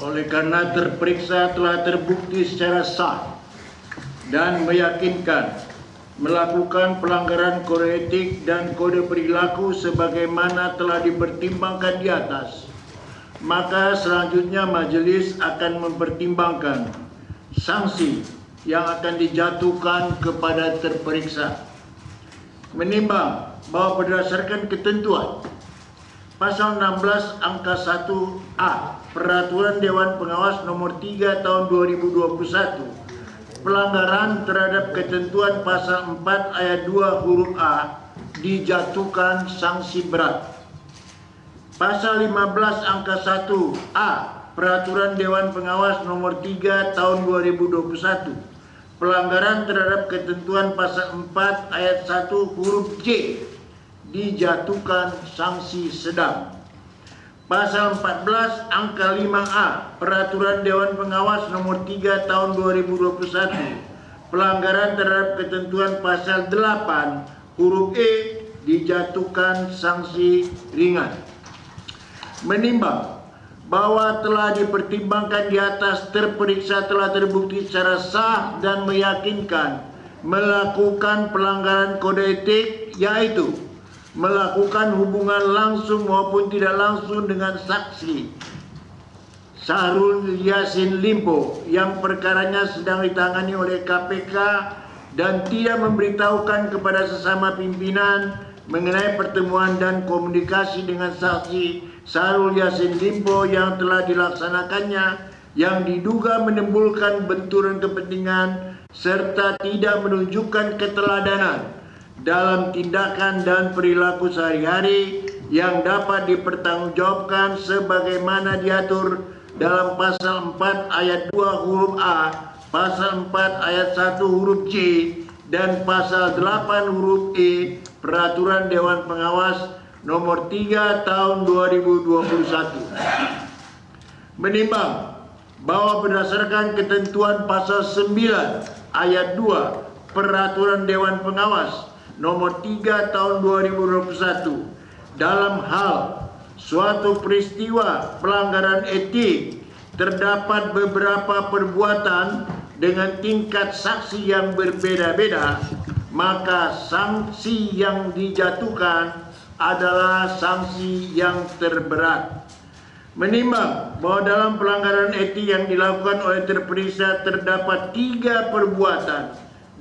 Oleh karena terperiksa telah terbukti secara sah dan meyakinkan melakukan pelanggaran kode etik dan kode perilaku sebagaimana telah dipertimbangkan di atas, maka selanjutnya majelis akan mempertimbangkan sanksi yang akan dijatuhkan kepada terperiksa. Menimbang bahwa berdasarkan ketentuan Pasal 16 angka 1A Peraturan Dewan Pengawas nomor 3 tahun 2021, pelanggaran terhadap ketentuan pasal 4 ayat 2 huruf A dijatuhkan sanksi berat. Pasal 15 angka 1A Peraturan Dewan Pengawas nomor 3 tahun 2021, pelanggaran terhadap ketentuan pasal 4 ayat 1 huruf J dijatuhkan sanksi sedang. Pasal 14 angka 5A Peraturan Dewan Pengawas nomor 3 tahun 2021, pelanggaran terhadap ketentuan pasal 8 huruf E dijatuhkan sanksi ringan. Menimbang bahwa telah dipertimbangkan di atas, terperiksa telah terbukti secara sah dan meyakinkan melakukan pelanggaran kode etik, yaitu melakukan hubungan langsung maupun tidak langsung dengan saksi Syahrul Yassin Limpo yang perkaranya sedang ditangani oleh KPK dan tidak memberitahukan kepada sesama pimpinan mengenai pertemuan dan komunikasi dengan saksi Syahrul Yassin Limpo yang telah dilaksanakannya, yang diduga menimbulkan benturan kepentingan serta tidak menunjukkan keteladanan dalam tindakan dan perilaku sehari-hari yang dapat dipertanggungjawabkan sebagaimana diatur dalam pasal 4 ayat 2 huruf A, pasal 4 ayat 1 huruf C, dan pasal 8 huruf E Peraturan Dewan Pengawas nomor 3 tahun 2021. Menimbang bahwa berdasarkan ketentuan pasal 9 ayat 2 Peraturan Dewan Pengawas nomor 3 tahun 2021, dalam hal suatu peristiwa pelanggaran etik terdapat beberapa perbuatan dengan tingkat saksi yang berbeda-beda, maka sanksi yang dijatuhkan adalah sanksi yang terberat. Menimbang bahwa dalam pelanggaran etik yang dilakukan oleh terperiksa terdapat 3 perbuatan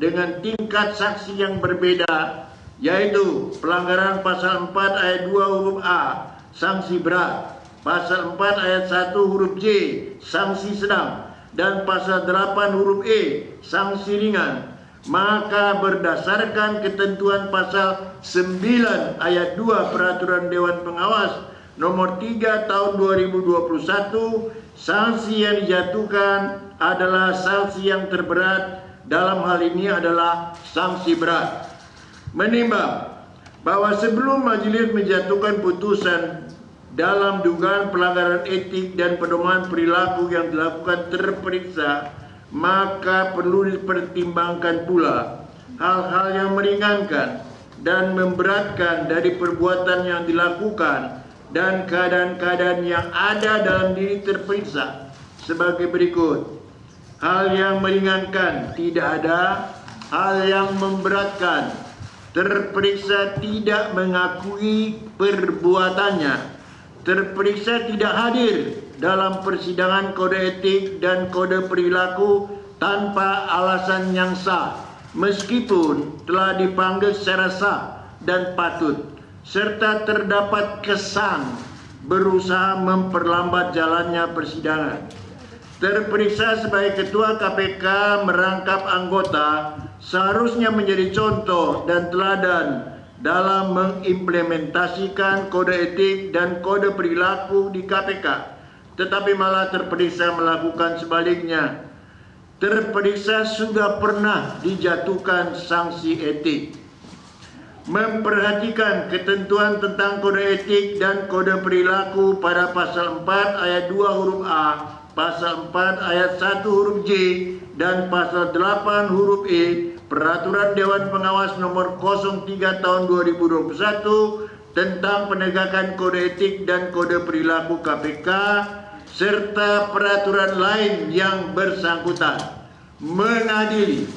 dengan tingkat saksi yang berbeda, yaitu pelanggaran pasal 4 ayat 2 huruf A sanksi berat, pasal 4 ayat 1 huruf J sanksi sedang, dan pasal 8 huruf E sanksi ringan, maka berdasarkan ketentuan pasal 9 ayat 2 Peraturan Dewan Pengawas nomor 3 tahun 2021, sanksi yang dijatuhkan adalah sanksi yang terberat. Dalam hal ini adalah sanksi berat. Menimbang bahwa sebelum majelis menjatuhkan putusan dalam dugaan pelanggaran etik dan pedoman perilaku yang dilakukan terperiksa, maka perlu dipertimbangkan pula hal-hal yang meringankan dan memberatkan dari perbuatan yang dilakukan dan keadaan-keadaan yang ada dalam diri terperiksa sebagai berikut. Hal yang meringankan tidak ada. Hal yang memberatkan, terperiksa tidak mengakui perbuatannya, terperiksa tidak hadir dalam persidangan kode etik dan kode perilaku tanpa alasan yang sah, meskipun telah dipanggil secara sah dan patut, serta terdapat kesan berusaha memperlambat jalannya persidangan. Terperiksa sebagai Ketua KPK merangkap anggota seharusnya menjadi contoh dan teladan dalam mengimplementasikan kode etik dan kode perilaku di KPK, tetapi malah terperiksa melakukan sebaliknya. Terperiksa sudah pernah dijatuhkan sanksi etik. Memperhatikan ketentuan tentang kode etik dan kode perilaku pada pasal 4 ayat 2 huruf A, pasal 4 ayat 1 huruf J, dan pasal 8 huruf E Peraturan Dewan Pengawas nomor 03 tahun 2021 tentang penegakan kode etik dan kode perilaku KPK, serta peraturan lain yang bersangkutan. Mengadili.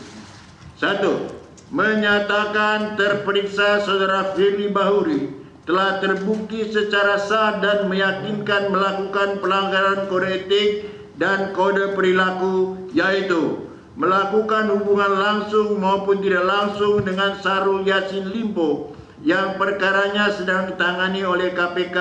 1. Menyatakan terperiksa Saudara Firly Bahuri telah terbukti secara sah dan meyakinkan melakukan pelanggaran kode etik dan kode perilaku, yaitu melakukan hubungan langsung maupun tidak langsung dengan Syahrul Yassin Limpo yang perkaranya sedang ditangani oleh KPK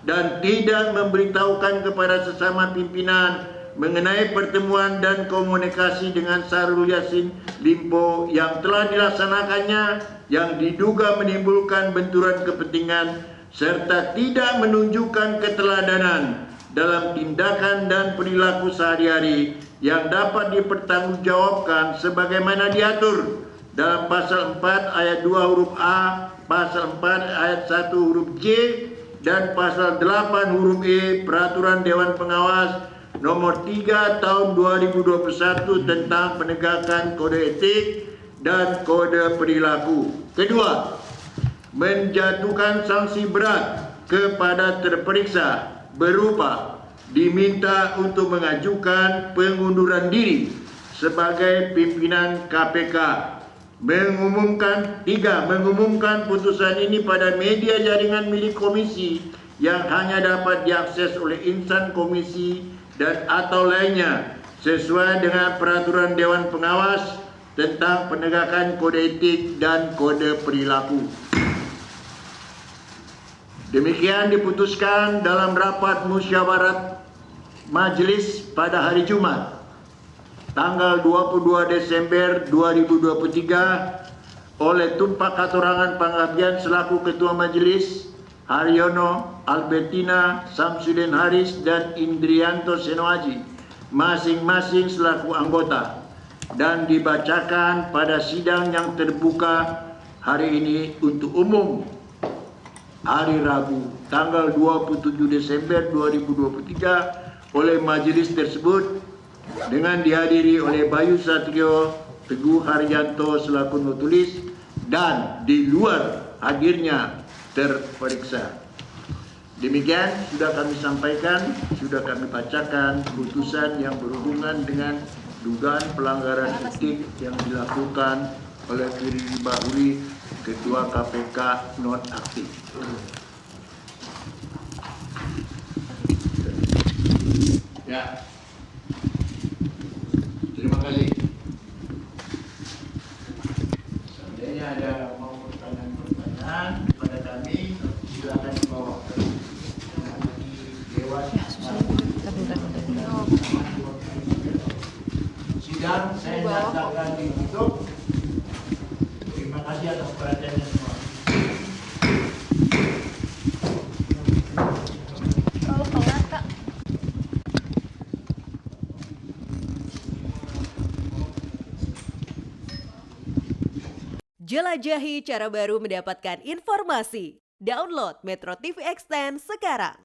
dan tidak memberitahukan kepada sesama pimpinan mengenai pertemuan dan komunikasi dengan Syahrul Yassin Limpo yang telah dilaksanakannya yang diduga menimbulkan benturan kepentingan serta tidak menunjukkan keteladanan dalam tindakan dan perilaku sehari-hari yang dapat dipertanggungjawabkan sebagaimana diatur dalam pasal 4 ayat 2 huruf A, pasal 4 ayat 1 huruf J dan pasal 8 huruf E Peraturan Dewan Pengawas Nomor 3 Tahun 2021 tentang penegakan kode etik dan kode perilaku. Kedua, menjatuhkan sanksi berat kepada terperiksa berupa diminta untuk mengajukan pengunduran diri sebagai pimpinan KPK. Mengumumkan putusan ini pada media jaringan milik komisi yang hanya dapat diakses oleh insan komisi dan atau lainnya sesuai dengan peraturan Dewan Pengawas tentang penegakan kode etik dan kode perilaku. Demikian diputuskan dalam rapat musyawarat majelis pada hari Jumat tanggal 22 Desember 2023 oleh Tumpak Katorangan Pangabdian selaku Ketua Majelis, Haryono, Albertina, Samsudin Haris, dan Indrianto Senoaji, masing-masing selaku anggota, dan dibacakan pada sidang yang terbuka hari ini untuk umum hari Rabu, tanggal 27 Desember 2023 oleh majelis tersebut dengan dihadiri oleh Bayu Satrio, Teguh Haryanto selaku notulis dan di luar hadirnya terperiksa. Demikian sudah kami sampaikan, sudah kami bacakan putusan yang berhubungan dengan dugaan pelanggaran etik yang dilakukan oleh Firly Bahuri, Ketua KPK nonaktif. Ya, terima kasih. Seandainya ada mau pertanyaan kepada kami, silakan dibawa ke Dewan. Sidang saya nyatakan ditutup. Terima kasih atas perhatiannya semua. Jelajahi cara baru mendapatkan informasi. Download Metro TV Extend sekarang.